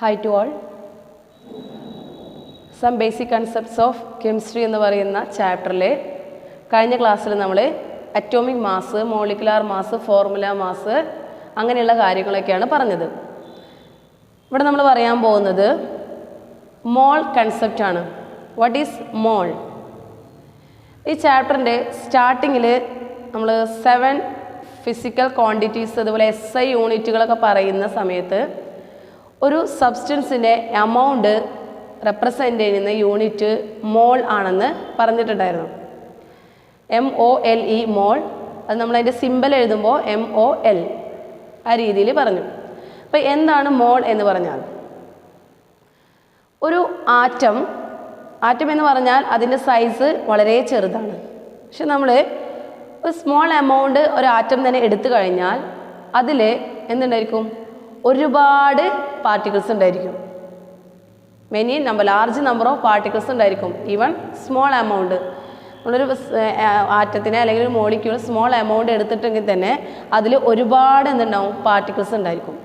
Hi to all. Some basic concepts of chemistry എന്ന് പറയുന്ന ചാപ്റ്ററിലെ കഴിഞ്ഞ ക്ലാസ്സിൽ നമ്മൾ atomic mass, molecular mass, formula mass അങ്ങനെയുള്ള കാര്യങ്ങളൊക്കെയാണ് പറഞ്ഞത്. ഇവിടെ നമ്മൾ പറയാൻ പോകുന്നത് മോൾ കൺസെപ്റ്റ് ആണ്. വാട്ട് ഈസ് മോൾ? ഈ ചാപ്റ്ററിൻ്റെ സ്റ്റാർട്ടിങ്ങിൽ നമ്മൾ 7 ഫിസിക്കൽ ക്വാണ്ടിറ്റീസ് അതുപോലെ SI യൂണിറ്റുകളൊക്കെ പറയുന്ന സമയത്ത് ഒരു സബ്സ്റ്റൻസിൻ്റെ എമൗണ്ട് റെപ്രസെൻ്റ് ചെയ്യുന്ന യൂണിറ്റ് മോൾ ആണെന്ന് പറഞ്ഞിട്ടുണ്ടായിരുന്നു. MOLE മോൾ. അത് നമ്മളതിൻ്റെ സിമ്പൽ എഴുതുമ്പോൾ MOL ആ രീതിയിൽ പറഞ്ഞു. അപ്പോൾ എന്താണ് മോൾ എന്ന് പറഞ്ഞാൽ? ഒരു ആറ്റം എന്ന് പറഞ്ഞാൽ അതിൻ്റെ സൈസ് വളരെ ചെറുതാണ്. പക്ഷെ നമ്മൾ ഒരു സ്മോൾ എമൗണ്ട് ഒരു ആറ്റം തന്നെ എടുത്തു കഴിഞ്ഞാൽ അതിൽ എന്തുണ്ടായിരിക്കും? ഒരുപാട് പാർട്ടിക്കിൾസ് ഉണ്ടായിരിക്കും. ലാർജ് നമ്പർ ഓഫ് പാർട്ടിക്കിൾസ് ഉണ്ടായിരിക്കും. ഈവൻ സ്മോൾ എമൗണ്ട് നമ്മളൊരു ആറ്റത്തിനെ അല്ലെങ്കിൽ ഒരു മോളിക്യൂൾ സ്മോൾ എമൗണ്ട് എടുത്തിട്ടെങ്കിൽ തന്നെ അതിൽ ഒരുപാട് എന്തുണ്ടാവും? പാർട്ടിക്കിൾസ് ഉണ്ടായിരിക്കും.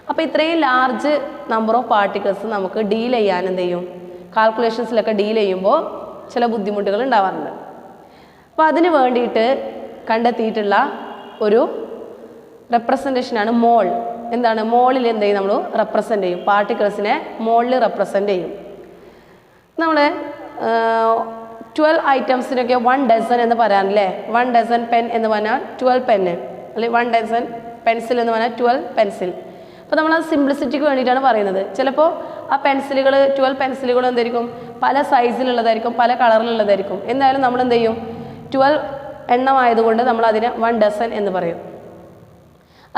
അപ്പോൾ ഇത്രയും ലാർജ് നമ്പർ ഓഫ് പാർട്ടിക്കിൾസ് നമുക്ക് ഡീൽ ചെയ്യാൻ എന്ത് ചെയ്യും? കാൽക്കുലേഷൻസിലൊക്കെ ഡീൽ ചെയ്യുമ്പോൾ ചില ബുദ്ധിമുട്ടുകൾ ഉണ്ടാവാറുണ്ട്. അപ്പോൾ അതിന് വേണ്ടിയിട്ട് കണ്ടെത്തിയിട്ടുള്ള ഒരു റെപ്രസെൻറ്റേഷനാണ് മോൾ. എന്താണ്? മോളിൽ എന്ത് ചെയ്യും? നമ്മൾ റെപ്രസെൻ്റ് ചെയ്യും. പാർട്ടിക്കിൾസിനെ മോളിൽ റെപ്രസെൻ്റ് ചെയ്യും. നമ്മൾ 12 ഐറ്റംസിനൊക്കെ 1 ഡസൻ എന്ന് പറയാനല്ലേ? 1 ഡസൻ പെൻ എന്ന് പറഞ്ഞാൽ 12 പെന്ന്, അല്ലെങ്കിൽ 1 ഡസൻ പെൻസിൽ എന്ന് പറഞ്ഞാൽ 12 പെൻസിൽ. അപ്പോൾ നമ്മളത് സിംപ്ലിസിറ്റിക്ക് വേണ്ടിയിട്ടാണ് പറയുന്നത്. ചിലപ്പോൾ ആ പെൻസിലുകൾ 12 പെൻസിലുകൾ എന്തായിരിക്കും? പല സൈസിലുള്ളതായിരിക്കും, പല കളറിലുള്ളതായിരിക്കും. എന്തായാലും നമ്മൾ എന്ത് ചെയ്യും? 12 എണ്ണമായതുകൊണ്ട് നമ്മൾ അതിനെ 1 ഡസൻ എന്ന് പറയും.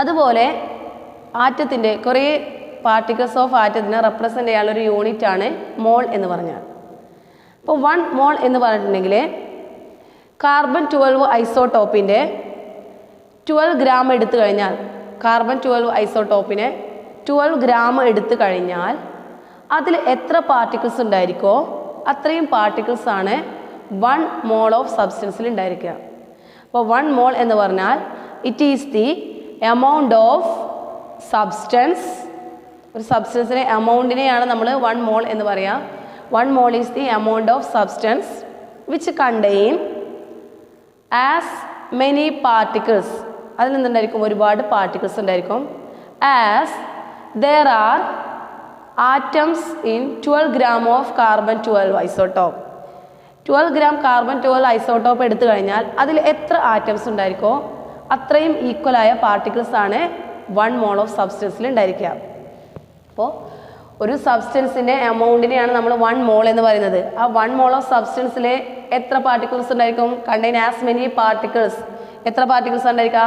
അതുപോലെ ആറ്റത്തിൻ്റെ കുറേ പാർട്ടിക്കിൾസ് ഓഫ് ആറ്റത്തിനെ റെപ്രസെൻ്റ് ചെയ്യാനുള്ളൊരു യൂണിറ്റാണ് മോൾ എന്ന് പറഞ്ഞാൽ. അപ്പോൾ 1 മോൾ എന്ന് പറഞ്ഞിട്ടുണ്ടെങ്കിൽ കാർബൺ 12 ഐസോട്ടോപ്പിൻ്റെ 12 ഗ്രാം എടുത്തു കഴിഞ്ഞാൽ, കാർബൺ 12 ഐസോട്ടോപ്പിനെ 12 ഗ്രാം എടുത്തു കഴിഞ്ഞാൽ അതിൽ എത്ര പാർട്ടിക്കിൾസ് ഉണ്ടായിരിക്കുമോ അത്രയും പാർട്ടിക്കിൾസാണ് 1 മോൾ ഓഫ് സബ്സ്റ്റൻസിൽ ഉണ്ടായിരിക്കുക. അപ്പോൾ 1 മോൾ എന്ന് പറഞ്ഞാൽ it is the amount of substance. ഒരു സബ്സ്റ്റൻസിനെ എമൗണ്ടിനെയാണ് നമ്മൾ 1 മോൾ എന്ന് പറയുക. 1 mole is the amount of substance which contain as many particles. അതിൽ നിന്നുണ്ടായിരിക്കും ഒരുപാട് പാർട്ടിക്കിൾസ് ഉണ്ടായിരിക്കും. As there are atoms in 12 gram of carbon 12 isotope. 12 gram carbon 12 isotope എടുത്തു കഴിഞ്ഞാൽ അതിൽ എത്ര ആറ്റംസ് ഉണ്ടായിരിക്കോ അത്രയും ഈക്വലായ പാർട്ടിക്കിൾസ് ആണ് 1 മോൾ ഓഫ് സബ്സ്റ്റൻസിൽ ഉണ്ടായിരിക്കുക. അപ്പോൾ ഒരു സബ്സ്റ്റൻസിൻ്റെ എമൗണ്ടിനെയാണ് നമ്മൾ 1 മോൾ എന്ന് പറയുന്നത്. ആ 1 മോൾ ഓഫ് സബ്സ്റ്റൻസിൽ എത്ര പാർട്ടിക്കിൾസ് ഉണ്ടായിരിക്കും? Contain as many particles. എത്ര പാർട്ടിക്കിൾസ് ഉണ്ടായിരിക്കുക?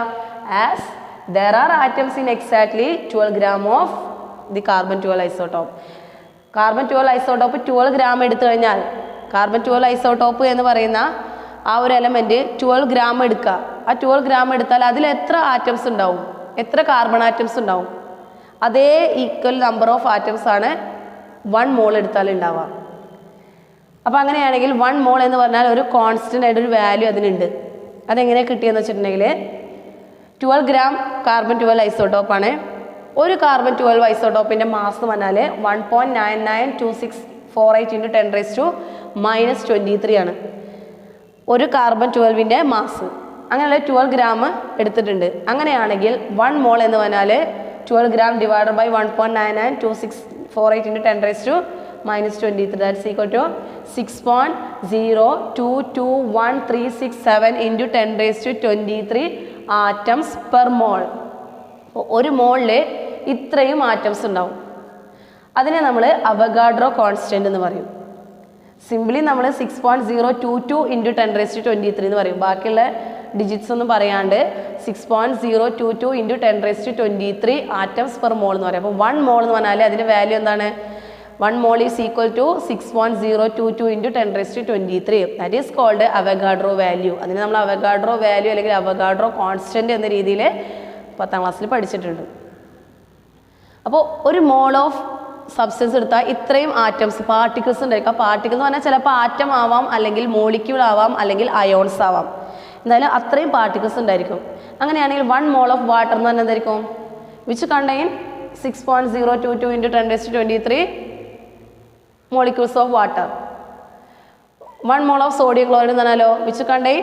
As there are atoms in exactly 12 gram of the carbon 12 isotope. Carbon 12 isotope 12 gram എടുത്തു കഴിഞ്ഞാൽ, കാർബൺ 12 ഐസോട്ടോപ്പ് എന്ന് പറയുന്ന ആ ഒരു എലമെൻറ്റ് 12 ഗ്രാം എടുക്കുക. ആ 12 ഗ്രാം എടുത്താൽ അതിൽ എത്ര ആറ്റംസ് ഉണ്ടാവും? എത്ര കാർബൺ ആറ്റംസ് ഉണ്ടാവും? അതേ ഈക്വൽ നമ്പർ ഓഫ് ആറ്റംസ് ആണ് 1 മോൾ എടുത്താൽ ഉണ്ടാവുക. അപ്പോൾ അങ്ങനെയാണെങ്കിൽ 1 മോൾ എന്ന് പറഞ്ഞാൽ ഒരു കോൺസ്റ്റൻ്റ് ആയിട്ടൊരു വാല്യൂ അതിനുണ്ട്. അതെങ്ങനെ കിട്ടിയെന്ന് വെച്ചിട്ടുണ്ടെങ്കിൽ 12 ഗ്രാം കാർബൺ 12 ഐസോട്ടോപ്പാണ്. ഒരു കാർബൺ 12 ഐസോട്ടോപ്പിൻ്റെ മാസ് എന്ന് പറഞ്ഞാൽ 1.992648 × 10⁻⁻23 ആണ് ഒരു കാർബൺ 12ൻ്റെ മാസ്. അങ്ങനെയുള്ള 12 ഗ്രാം എടുത്തിട്ടുണ്ട്. അങ്ങനെയാണെങ്കിൽ 1 മോൾ എന്ന് പറഞ്ഞാൽ 12 gram divided by 1.992648 × 10⁻⁻23 that's equal to 6.022136 × 10⁻23 atoms per mole. ഒരു മോളിൽ ഇത്രയും ആറ്റംസ് ഉണ്ടാവും. അതിനെ നമ്മൾ അവഗാഡ്രോ കോൺസ്റ്റൻ്റ് എന്ന് പറയും. സിംപ്ലി നമ്മൾ 6.022 × 10⁻23 എന്ന് പറയും. ബാക്കിയുള്ള ഡിജിറ്റ്സ് ഒന്നും പറയാണ്ട് 6.022 × 10⁻23 ആറ്റംസ് പെർ മോൾ എന്ന് പറയും. അപ്പോൾ 1 മോൾ എന്ന് പറഞ്ഞാൽ അതിൻ്റെ വാല്യൂ എന്താണ്? 1 mole is equal to 6.022 × 10⁻23. That is called Avogadro value. അതിന് നമ്മൾ അവഗാഡ്രോ വാല്യൂ അല്ലെങ്കിൽ അവഗാഡ്രോ കോൺസ്റ്റൻ്റ് എന്ന രീതിയിൽ 10ാം ക്ലാസ്സിൽ പഠിച്ചിട്ടുണ്ട്. അപ്പോൾ ഒരു മോൾ ഓഫ് സബ്സ്റ്റൻസ് എടുത്താൽ ഇത്രയും ആറ്റംസ് പാർട്ടിക്കിൾസ് ഉണ്ടായിരിക്കും. ആ പാർട്ടിക്കിൾ എന്ന് പറഞ്ഞാൽ ചിലപ്പോൾ ആറ്റം ആവാം, അല്ലെങ്കിൽ മോളിക്യൂൾ ആവാം, അല്ലെങ്കിൽ അയോൺസ് ആവാം. എന്തായാലും അത്രയും പാർട്ടിക്കിൾസ് ഉണ്ടായിരിക്കും. അങ്ങനെയാണെങ്കിൽ 1 മോൾ ഓഫ് വാട്ടർ എന്ന് പറഞ്ഞാൽ എന്തായിരിക്കും? Which contain 6.022 into 10⁻23 molecules of water. 1 mole of sodium chloride എന്ന് പറഞ്ഞാലോ which contain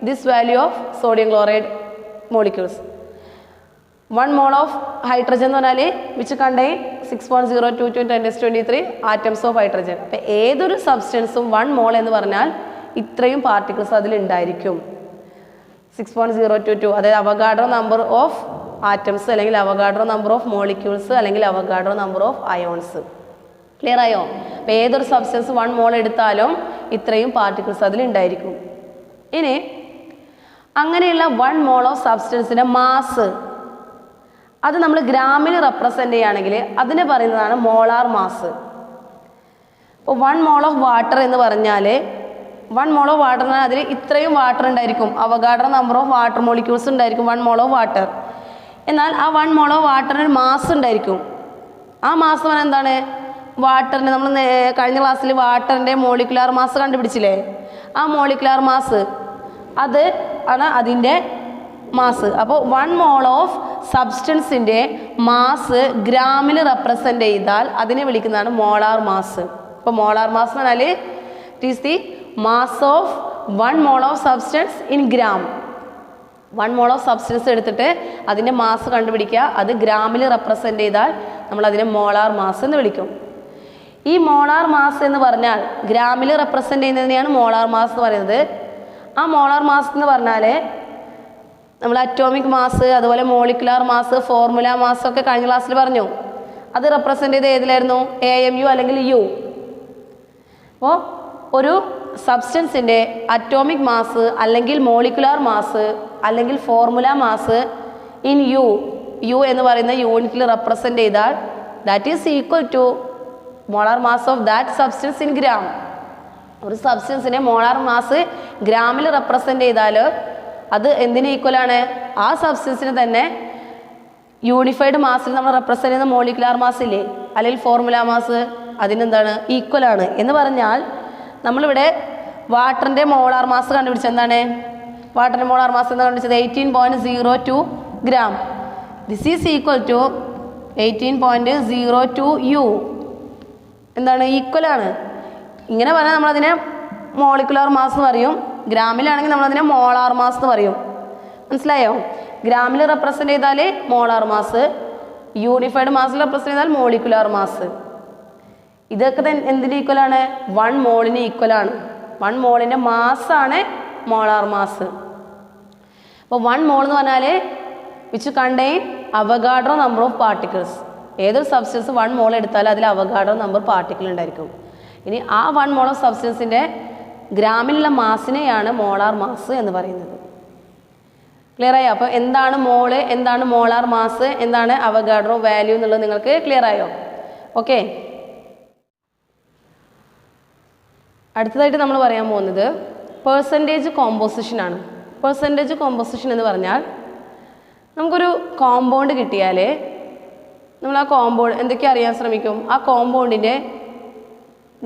this value of sodium chloride molecules. 1 mole of hydrogen എന്ന് പറഞ്ഞാൽ which contain 6.022 into 10⁻23 atoms of hydrogen. അപ്പോൾ ഏതൊരു സബ്സ്റ്റൻസും 1 mole എന്ന് പറഞ്ഞാൽ ഇത്രയും പാർട്ടിക്കിൾസ് അതിൽ ഉണ്ടായിരിക്കും. 6.022 അതായത് അവഗാഡ്രോ നമ്പർ ഓഫ് ആറ്റംസ് അല്ലെങ്കിൽ അവഗാഡ്രോ നമ്പർ ഓഫ് മോളിക്യൂൾസ് അല്ലെങ്കിൽ Avogadro number of ions. Clear ആയോ? അപ്പോൾ ഏതൊരു സബ്സ്റ്റൻസ് 1 മോൾ എടുത്താലും ഇത്രയും പാർട്ടിക്കിൾസ് അതിൽ ഉണ്ടായിരിക്കും. ഇനി അങ്ങനെയുള്ള 1 മോൾ ഓഫ് സബ്സ്റ്റൻസിൻ്റെ മാസ് അത് നമ്മൾ ഗ്രാമിൽ റെപ്രസെൻ്റ് ചെയ്യുകയാണെങ്കിൽ അതിനെ പറയുന്നതാണ് മോളാർ മാസ്. ഇപ്പോൾ 1 മോൾ ഓഫ് വാട്ടർ എന്ന് പറഞ്ഞാൽ 1 മോൾ ഓഫ് വാട്ടർ എന്ന് പറഞ്ഞാൽ അതിൽ ഇത്രയും വാട്ടർ ഉണ്ടായിരിക്കും. Avogadro number of water molecules ഉണ്ടായിരിക്കും 1 മോൾ ഓഫ് വാട്ടർ. എന്നാൽ ആ 1 മോൾ ഓഫ് വാട്ടറിന് മാസ് ഉണ്ടായിരിക്കും. ആ മാസ് പറഞ്ഞാൽ എന്താണ്? വാട്ടറിന് നമ്മൾ കഴിഞ്ഞ ക്ലാസ്സിൽ വാട്ടറിൻ്റെ മോളിക്കുലാർ മാസ് കണ്ടുപിടിച്ചില്ലേ? ആ മോളിക്കുലാർ മാസ് അത് ആണ് അതിൻ്റെ മാസ്. അപ്പോൾ 1 മോൾ ഓഫ് സബ്സ്റ്റൻസിൻ്റെ മാസ് ഗ്രാമിൽ റെപ്രസെൻ്റ് ചെയ്താൽ അതിനെ വിളിക്കുന്നതാണ് മോളാർ മാസ്. അപ്പോൾ മോളാർ മാസ് എന്ന് പറഞ്ഞാൽ it is the mass of 1 mole of substance in gram. 1 mole of substance എടുത്തിട്ട് അതിൻ്റെ മാസ് കണ്ടുപിടിക്കുക. അത് ഗ്രാമിൽ റെപ്രസെൻ്റ് ചെയ്താൽ നമ്മൾ അതിനെ മോളാർ മാസ് എന്ന് വിളിക്കും. ഈ മോളാർ മാസ് എന്ന് പറഞ്ഞാൽ ഗ്രാമിൽ റെപ്രസെൻ്റ് ചെയ്യുന്നതിനെയാണ് മോളാർ മാസ് എന്ന് പറയുന്നത്. ആ മോളാർ മാസ് എന്ന് പറഞ്ഞാൽ നമ്മൾ അറ്റോമിക് മാസ് അതുപോലെ മോളിക്കുലാർ മാസ് ഫോർമുല മാസ് ഒക്കെ കഴിഞ്ഞ ക്ലാസ്സിൽ പറഞ്ഞു. അത് റെപ്രസെൻ്റ് ചെയ്ത് ഏതിലായിരുന്നു? AMU അല്ലെങ്കിൽ U. അപ്പോൾ ഒരു സബ്സ്റ്റൻസിൻ്റെ അറ്റോമിക് മാസ് അല്ലെങ്കിൽ മോളിക്കുലാർ മാസ് അല്ലെങ്കിൽ ഫോർമുല മാസ് ഇൻ U എന്ന് പറയുന്ന യൂണിറ്റിൽ റെപ്രസെൻ്റ് ചെയ്താൽ that is equal to molar mass of that substance in gram. ഒരു സബ്സ്റ്റൻസിനെ മോളാർ മാസ് ഗ്രാമിൽ റെപ്രസെൻ്റ് ചെയ്താൽ അത് എന്തിന് ഈക്വലാണ്? ആ സബ്സ്റ്റൻസിന് തന്നെ യൂണിഫൈഡ് മാസിൽ നമ്മൾ റെപ്രസെൻ്റ് ചെയ്യുന്ന മോളിക്കുലാർ മാസ് ഇല്ലേ അല്ലെങ്കിൽ ഫോർമുല മാസ് അതിനെന്താണ്? ഈക്വലാണ്. എന്ന് പറഞ്ഞാൽ നമ്മളിവിടെ വാട്ടറിൻ്റെ മോളാർ മാസ് കണ്ടുപിടിച്ചത് എന്താണ്? വാട്ടറിൻ്റെ മോളാർ മാസ് എന്താ കണ്ടുപിടിച്ചത്? 18.02 gram. This is equal to 18.02 U. എന്താണ്? ഈക്വലാണ്. ഇങ്ങനെ പറഞ്ഞാൽ നമ്മളതിനെ മോളിക്കുലാർ മാസ് എന്ന് പറയും. ഗ്രാമിലാണെങ്കിൽ നമ്മളതിനെ മോളാർ മാസ് എന്ന് പറയും. മനസ്സിലായോ? ഗ്രാമിൽ റെപ്രസെൻ്റ് ചെയ്താൽ മോളാർ മാസ്, യൂണിഫൈഡ് മാസിൽ റെപ്രസെൻ്റ് ചെയ്താൽ മോളിക്കുലാർ മാസ്. ഇതൊക്കെ എന്തിന് ഈക്വലാണ്? 1 മോളിന് ഈക്വലാണ്. 1 മോളിൻ്റെ മാസ്സാണ് മോളാർ മാസ്. അപ്പോൾ 1 മോൾ എന്ന് പറഞ്ഞാൽ which contain Avogadro number of particles. ഏതൊരു സബ്സ്റ്റൻസ് 1 മോൾ എടുത്താലും അതിൽ അവഗാഡ്രോ നമ്പർ പാർട്ടിക്കിൾ ഉണ്ടായിരിക്കും. ഇനി ആ 1 മോൾ ഓഫ് സബ്സ്റ്റൻസിൻ്റെ ഗ്രാമിലുള്ള മാസിനെയാണ് മോളാർ മാസ് എന്ന് പറയുന്നത്. ക്ലിയർ ആയോ? അപ്പോൾ എന്താണ് മോള്, എന്താണ് മോളാർ മാസ്, എന്താണ് അവഗാഡ്രോ വാല്യൂ എന്നുള്ളത് നിങ്ങൾക്ക് ക്ലിയർ ആയോ? ഓക്കെ. അടുത്തതായിട്ട് നമ്മൾ പറയാൻ പോകുന്നത് പെർസെൻറ്റേജ് കോമ്പോസിഷൻ ആണ്. പെർസെൻറ്റേജ് കോമ്പോസിഷൻ എന്ന് പറഞ്ഞാൽ നമുക്കൊരു കോമ്പൗണ്ട് കിട്ടിയാൽ നമ്മൾ ആ കോമ്പൗണ്ട് എന്തൊക്കെ അറിയാൻ ശ്രമിക്കും? ആ കോമ്പൗണ്ടിൻ്റെ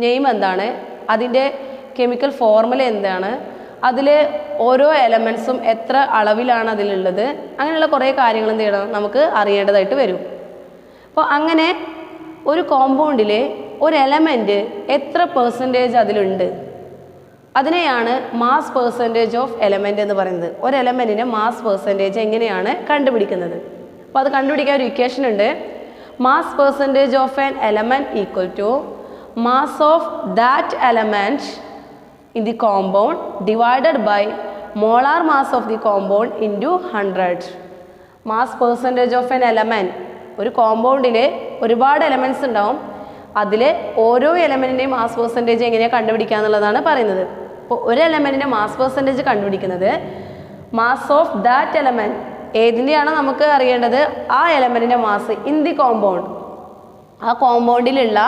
നെയിം എന്താണ്, അതിൻ്റെ കെമിക്കൽ ഫോർമുല എന്താണ്, അതിൽ ഓരോ എലമെൻസും എത്ര അളവിലാണ് അതിലുള്ളത്, അങ്ങനെയുള്ള കുറേ കാര്യങ്ങൾ എന്ത് ചെയ്യണം നമുക്ക് അറിയേണ്ടതായിട്ട് വരും. അപ്പോൾ അങ്ങനെ ഒരു കോമ്പൗണ്ടിൽ ഒരു എലമെൻറ്റ് എത്ര പെർസെൻറ്റേജ് അതിലുണ്ട് അതിനെയാണ് മാസ് പെർസെൻറ്റേജ് ഓഫ് എലമെൻറ്റ് എന്ന് പറയുന്നത്. ഒരു എലമെൻറ്റിൻ്റെ മാസ് പെർസെൻറ്റേജ് എങ്ങനെയാണ് കണ്ടുപിടിക്കുന്നത്? അപ്പോൾ അത് കണ്ടുപിടിക്കാൻ ഒരു ഇക്വേഷൻ ഉണ്ട്. Mass percentage of an element equal to mass of that element in the compound divided by molar mass of the compound into 100. Mass percentage of an element. ഒരു കോമ്പൗണ്ടിൽ ഒരുപാട് എലമെൻറ്റ്സ് ഉണ്ടാവും. അതിൽ ഓരോ എലമെൻറ്റിൻ്റെയും മാസ് പെർസെൻറ്റേജ് എങ്ങനെയാണ് കണ്ടുപിടിക്കുക എന്നുള്ളതാണ് പറയുന്നത്. അപ്പോൾ ഒരു എലമെൻറ്റിൻ്റെ മാസ് പെർസെൻറ്റേജ് കണ്ടുപിടിക്കുന്നത് മാസ് ഓഫ് ദാറ്റ് എലമെൻറ്റ് ഏതിൻ്റെയാണോ നമുക്ക് അറിയേണ്ടത് ആ എലമെൻറ്റിൻ്റെ മാസ് ഇൻ ദി കോമ്പൗണ്ട്. ആ കോമ്പൗണ്ടിലുള്ള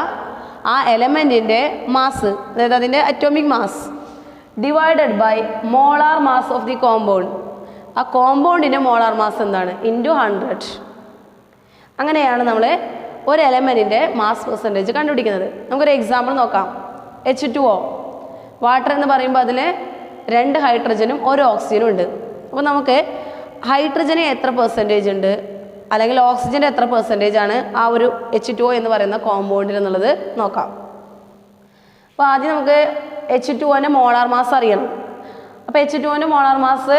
ആ എലമെൻറ്റിൻ്റെ മാസ്, അതായത് അതിൻ്റെ atomic mass divided by molar mass of the compound. ആ കോമ്പൗണ്ടിൻ്റെ മോളാർ മാസ് എന്താണ്? ഇൻറ്റു 100. അങ്ങനെയാണ് നമ്മൾ ഒരു എലമെൻറ്റിൻ്റെ മാസ് പെർസെൻറ്റേജ് കണ്ടുപിടിക്കുന്നത്. നമുക്കൊരു എക്സാമ്പിൾ നോക്കാം. H2O വാട്ടർ എന്ന് പറയുമ്പോൾ അതിൽ 2 ഹൈഡ്രജനും 1 ഓക്സിജനും ഉണ്ട്. അപ്പോൾ നമുക്ക് ഹൈഡ്രജന് എത്ര പെർസെൻറ്റേജ് ഉണ്ട്, അല്ലെങ്കിൽ ഓക്സിജൻ്റെ എത്ര പെർസെൻറ്റേജ് ആണ് ആ ഒരു H2O എന്ന് പറയുന്ന കോമ്പൗണ്ടിൽ എന്നുള്ളത് നോക്കാം. അപ്പോൾ ആദ്യം നമുക്ക് H2Oൻ്റെ മോളാർ മാസ് അറിയണം. അപ്പോൾ H2Oൻ്റെ മോളാർ മാസ്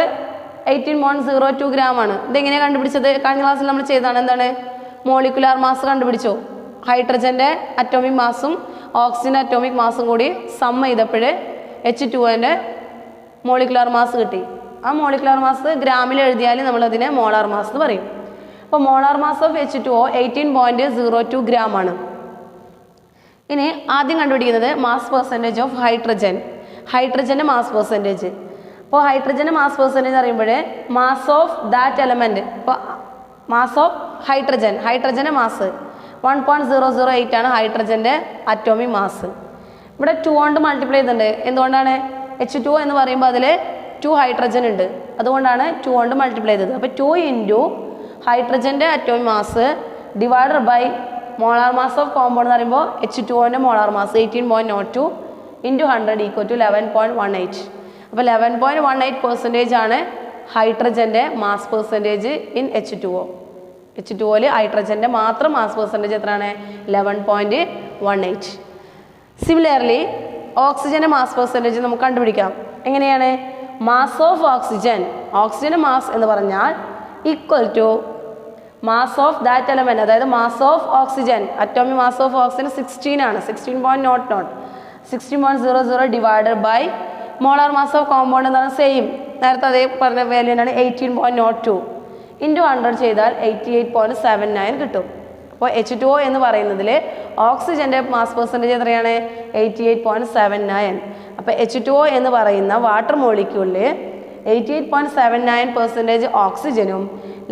18.02 gram ആണ്. ഇതെങ്ങനെയാണ് കണ്ടുപിടിച്ചത്? കഴിഞ്ഞ ക്ലാസ്സിൽ നമ്മൾ ചെയ്തതാണ്. എന്താണ്? മോളിക്കുലാർ മാസ് കണ്ടുപിടിച്ചു. ഹൈഡ്രജൻ്റെ അറ്റോമിക് മാസും ഓക്സിജൻ്റെ അറ്റോമിക് മാസും കൂടി സം ചെയ്തപ്പോൾ H2Oൻ്റെ മോളിക്കുലാർ മാസ് കിട്ടി. ആ മോളിക്കുലാർ മാസ് ഗ്രാമിൽ എഴുതിയാൽ നമ്മളതിനെ മോളാർ മാസ് എന്ന് പറയും. അപ്പോൾ molar mass of H2O 18.02 gram ആണ്. ഇനി ആദ്യം കണ്ടുപിടിക്കുന്നത് മാസ് പെർസെൻറ്റേജ് ഓഫ് ഹൈഡ്രജൻ. ഹൈഡ്രജൻ്റെ മാസ് പെർസെൻറ്റേജ്. അപ്പോൾ ഹൈഡ്രജൻ്റെ മാസ് പെർസെൻറ്റേജ് അറിയുമ്പോൾ മാസ് ഓഫ് ദാറ്റ് എലമെൻറ്റ്, ഇപ്പോൾ മാസ് ഓഫ് ഹൈഡ്രജൻ്റെ മാസ് 1.008 ആണ് ഹൈഡ്രജൻ്റെ അറ്റോമിക് മാസ്. ഇവിടെ 2 കൊണ്ട് മൾട്ടിപ്ലൈ ചെയ്തിട്ടുണ്ട്. എന്തുകൊണ്ടാണ്? H2O എന്ന് പറയുമ്പോൾ അതിൽ 2 ഹൈഡ്രജൻ ഉണ്ട്, അതുകൊണ്ടാണ് 2 കൊണ്ട് മൾട്ടിപ്ലൈ ചെയ്തത്. അപ്പോൾ 2 ഇൻറ്റു ഹൈഡ്രജൻ്റെ atomic mass divided by molar mass of compound എന്ന് പറയുമ്പോൾ H2Oൻ്റെ molar mass 18.02 into 100 equal to 11.18. അപ്പോൾ 11.18% ആണ് ഹൈഡ്രജൻ്റെ മാസ് പെർസെൻറ്റേജ് ഇൻ H2O. H2Oയിൽ ഹൈഡ്രജൻ്റെ മാത്രം മാസ് പെർസെൻറ്റേജ് എത്രയാണ്? 11.18. സിമിലർലി ഓക്സിജൻ്റെ മാസ് പെർസെൻറ്റേജ് നമുക്ക് കണ്ടുപിടിക്കാം. എങ്ങനെയാണ്? മാസ് ഓഫ് ഓക്സിജൻ്റെ മാസ് എന്ന് പറഞ്ഞാൽ equal to mass of that element, അതായത് mass of oxygen, atomic mass of oxygen 16 ആണ്, 16.00 divided by molar mass of compound എന്നാണ് സെയിം, നേരത്തെ അതേ പറഞ്ഞ വാല്യൂ തന്നെയാണ് 18.02 ഇൻറ്റു 100 ചെയ്താൽ 88.79 കിട്ടും. അപ്പോൾ H2O എന്ന് പറയുന്നതിൽ ഓക്സിജൻ്റെ മാസ് പെർസെൻറ്റേജ് എത്രയാണ്? 88.79. അപ്പോൾ H2O എന്ന് പറയുന്ന വാട്ടർ മോളിക്യൂളിൽ 88.79% ഓക്സിജനും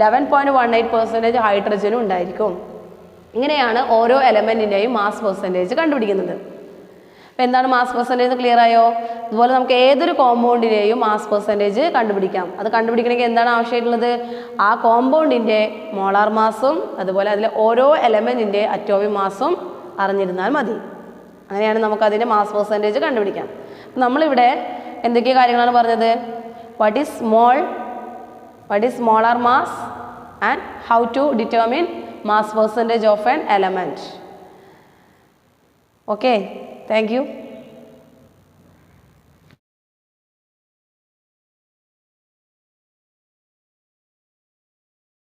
11.18% ഹൈഡ്രജനും ഉണ്ടായിരിക്കും. ഇങ്ങനെയാണ് ഓരോ എലമെൻറ്റിൻ്റെയും മാസ് പെർസെൻറ്റേജ് കണ്ടുപിടിക്കുന്നത്. അപ്പോൾ എന്താണ് മാസ് പെർസെൻറ്റേജ്? ക്ലിയർ ആയോ? അതുപോലെ നമുക്ക് ഏതൊരു കോമ്പൗണ്ടിൻ്റെയും മാസ് പെർസെൻറ്റേജ് കണ്ടുപിടിക്കാം. അത് കണ്ടുപിടിക്കണമെങ്കിൽ എന്താണ് ആവശ്യമായിട്ടുള്ളത്? ആ കോമ്പൗണ്ടിൻ്റെ മോളാർ മാസും അതുപോലെ അതിലെ ഓരോ എലമെൻറ്റിൻ്റെ അറ്റോമിക് മാസും അറിഞ്ഞിരുന്നാൽ മതി. അങ്ങനെയാണ് നമുക്കതിൻ്റെ മാസ് പെർസെൻറ്റേജ് കണ്ടുപിടിക്കാം. നമ്മളിവിടെ എന്തൊക്കെ കാര്യങ്ങളാണ് പറഞ്ഞത്? what is molar mass and how to determine mass percentage of an element. Okay, thank you.